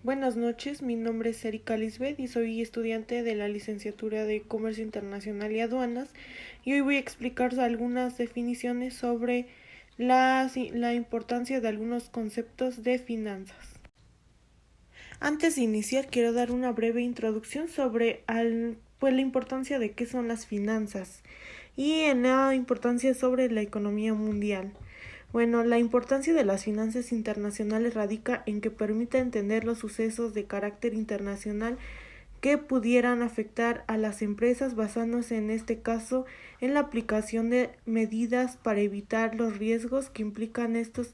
Buenas noches, mi nombre es Erika Lisbeth y soy estudiante de la licenciatura de Comercio Internacional y Aduanas, y hoy voy a explicar algunas definiciones sobre la importancia de algunos conceptos de finanzas. Antes de iniciar, quiero dar una breve introducción sobre la importancia de qué son las finanzas y en la importancia sobre la economía mundial. Bueno, la importancia de las finanzas internacionales radica en que permite entender los sucesos de carácter internacional que pudieran afectar a las empresas, basándose en este caso en la aplicación de medidas para evitar los riesgos que implican estos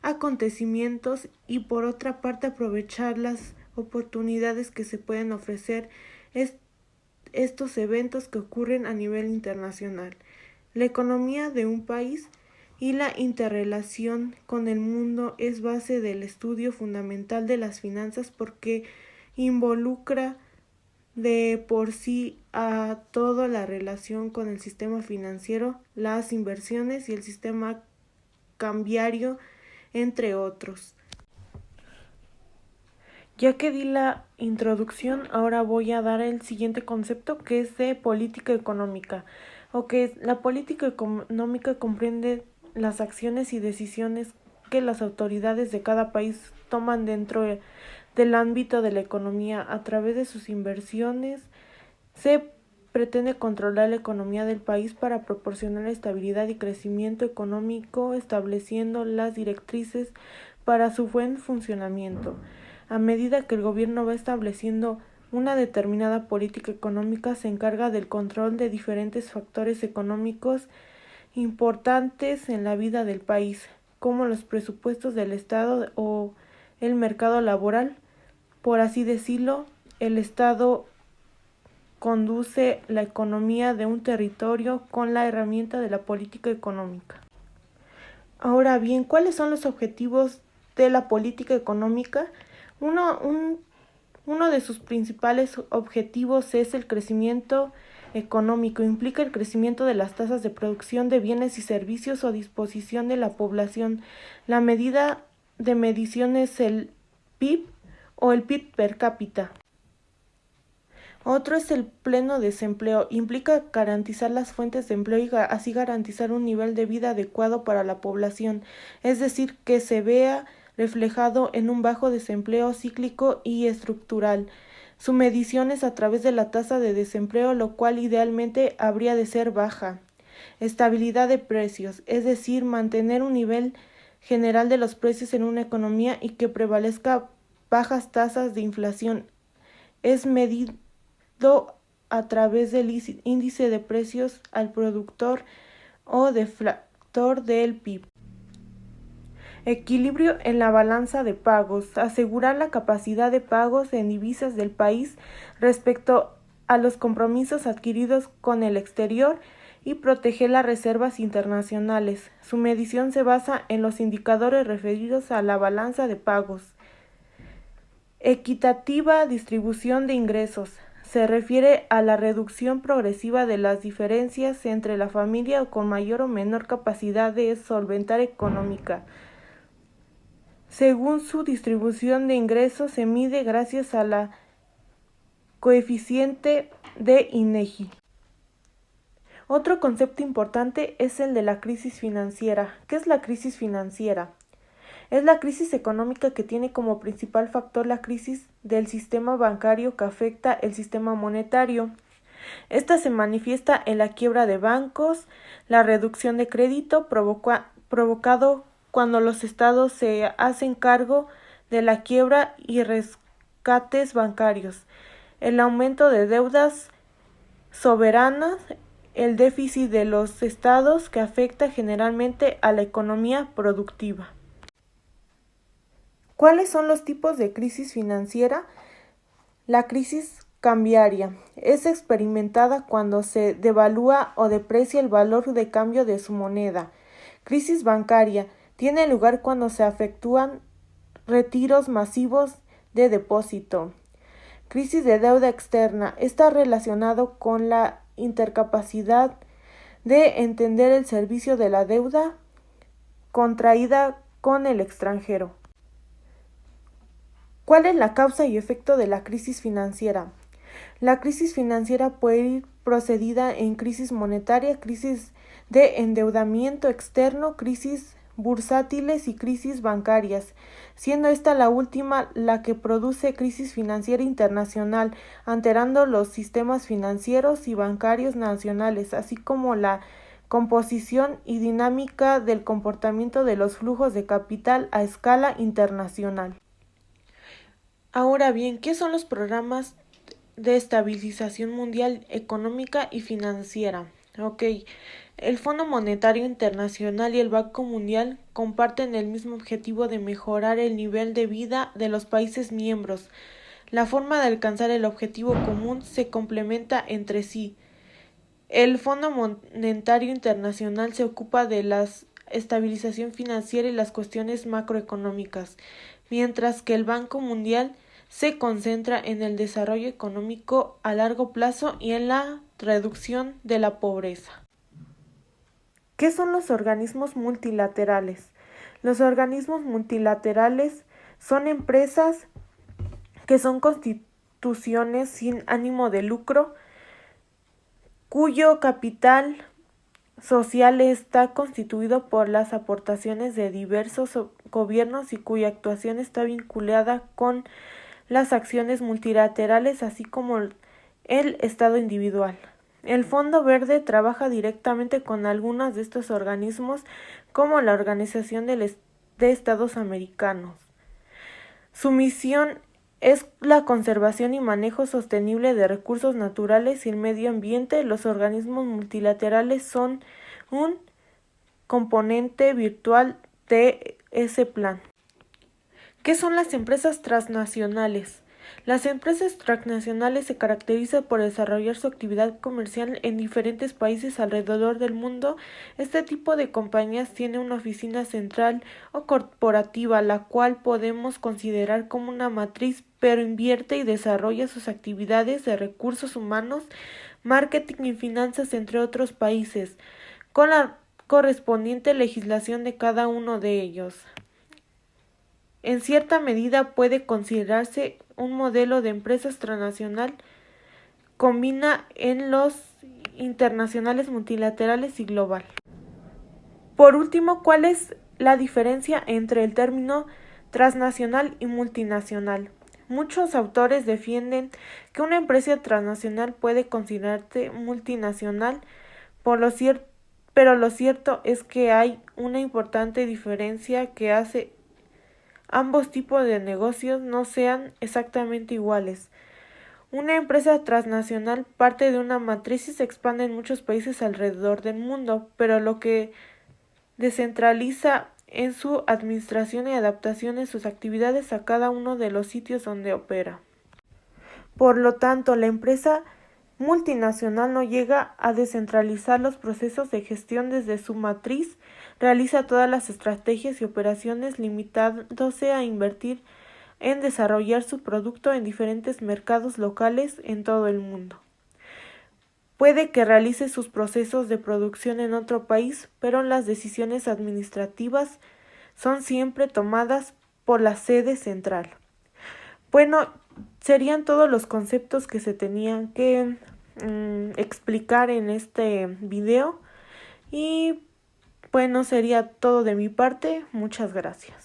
acontecimientos y por otra parte aprovechar las oportunidades que se pueden ofrecer estos eventos que ocurren a nivel internacional. La economía de un país y la interrelación con el mundo es base del estudio fundamental de las finanzas porque involucra de por sí a toda la relación con el sistema financiero, las inversiones y el sistema cambiario, entre otros. Ya que di la introducción, ahora voy a dar el siguiente concepto, que es de política económica. La política económica comprende las acciones y decisiones que las autoridades de cada país toman dentro del ámbito de la economía. A través de sus inversiones se pretende controlar la economía del país para proporcionar estabilidad y crecimiento económico, estableciendo las directrices para su buen funcionamiento. A medida que el gobierno va estableciendo una determinada política económica, se encarga del control de diferentes factores económicos importantes en la vida del país, como los presupuestos del Estado o el mercado laboral. Por así decirlo, el Estado conduce la economía de un territorio con la herramienta de la política económica. Ahora bien, ¿cuáles son los objetivos de la política económica? Uno de sus principales objetivos es el crecimiento económico. Implica el crecimiento de las tasas de producción de bienes y servicios o disposición de la población. La medida de medición es el PIB o el PIB per cápita. Otro es el pleno desempleo. Implica garantizar las fuentes de empleo y así garantizar un nivel de vida adecuado para la población, es decir, que se vea reflejado en un bajo desempleo cíclico y estructural. Su medición es a través de la tasa de desempleo, lo cual idealmente habría de ser baja. Estabilidad de precios, es decir, mantener un nivel general de los precios en una economía y que prevalezca bajas tasas de inflación. Es medido a través del índice de precios al productor o deflactor del PIB. Equilibrio en la balanza de pagos. Asegurar la capacidad de pagos en divisas del país respecto a los compromisos adquiridos con el exterior y proteger las reservas internacionales. Su medición se basa en los indicadores referidos a la balanza de pagos. Equitativa distribución de ingresos. Se refiere a la reducción progresiva de las diferencias entre la familia con mayor o menor capacidad de solventar económica. Según su distribución de ingresos se mide gracias a la coeficiente de INEGI. Otro concepto importante es el de la crisis financiera. ¿Qué es la crisis financiera? Es la crisis económica que tiene como principal factor la crisis del sistema bancario que afecta el sistema monetario. Esta se manifiesta en la quiebra de bancos, la reducción de crédito provocado cuando los estados se hacen cargo de la quiebra y rescates bancarios, el aumento de deudas soberanas, el déficit de los estados que afecta generalmente a la economía productiva. ¿Cuáles son los tipos de crisis financiera? La crisis cambiaria es experimentada cuando se devalúa o deprecia el valor de cambio de su moneda. Crisis bancaria tiene lugar cuando se efectúan retiros masivos de depósito. Crisis de deuda externa está relacionado con la incapacidad de entender el servicio de la deuda contraída con el extranjero. ¿Cuál es la causa y efecto de la crisis financiera? La crisis financiera puede ir procedida en crisis monetaria, crisis de endeudamiento externo, crisis bursátiles y crisis bancarias, siendo esta la última la que produce crisis financiera internacional, alterando los sistemas financieros y bancarios nacionales, así como la composición y dinámica del comportamiento de los flujos de capital a escala internacional. Ahora bien, ¿qué son los programas de estabilización mundial económica y financiera? El Fondo Monetario Internacional y el Banco Mundial comparten el mismo objetivo de mejorar el nivel de vida de los países miembros. La forma de alcanzar el objetivo común se complementa entre sí. El Fondo Monetario Internacional se ocupa de la estabilización financiera y las cuestiones macroeconómicas, mientras que el Banco Mundial se concentra en el desarrollo económico a largo plazo y en la reducción de la pobreza. ¿Qué son los organismos multilaterales? Los organismos multilaterales son empresas que son constituciones sin ánimo de lucro, cuyo capital social está constituido por las aportaciones de diversos gobiernos y cuya actuación está vinculada con las acciones multilaterales, así como el Estado individual. El Fondo Verde trabaja directamente con algunos de estos organismos, como la Organización de Estados Americanos. Su misión es la conservación y manejo sostenible de recursos naturales y el medio ambiente. Los organismos multilaterales son un componente virtual de ese plan. ¿Qué son las empresas transnacionales? Las empresas transnacionales se caracterizan por desarrollar su actividad comercial en diferentes países alrededor del mundo. Este tipo de compañías tiene una oficina central o corporativa, la cual podemos considerar como una matriz, pero invierte y desarrolla sus actividades de recursos humanos, marketing y finanzas entre otros países, con la correspondiente legislación de cada uno de ellos. En cierta medida puede considerarse un modelo de empresas transnacional, combina en los internacionales, multilaterales y global. Por último, ¿cuál es la diferencia entre el término transnacional y multinacional? Muchos autores defienden que una empresa transnacional puede considerarse multinacional, pero lo cierto es que hay una importante diferencia que hace ambos tipos de negocios no sean exactamente iguales. Una empresa transnacional parte de una matriz y se expande en muchos países alrededor del mundo, pero lo que descentraliza en su administración y adaptación de sus actividades a cada uno de los sitios donde opera. Por lo tanto, la empresa multinacional no llega a descentralizar los procesos de gestión desde su matriz, realiza todas las estrategias y operaciones limitándose a invertir en desarrollar su producto en diferentes mercados locales en todo el mundo. Puede que realice sus procesos de producción en otro país, pero las decisiones administrativas son siempre tomadas por la sede central. Bueno, serían todos los conceptos que se tenían que explicar en este video y bueno, sería todo de mi parte. Muchas gracias.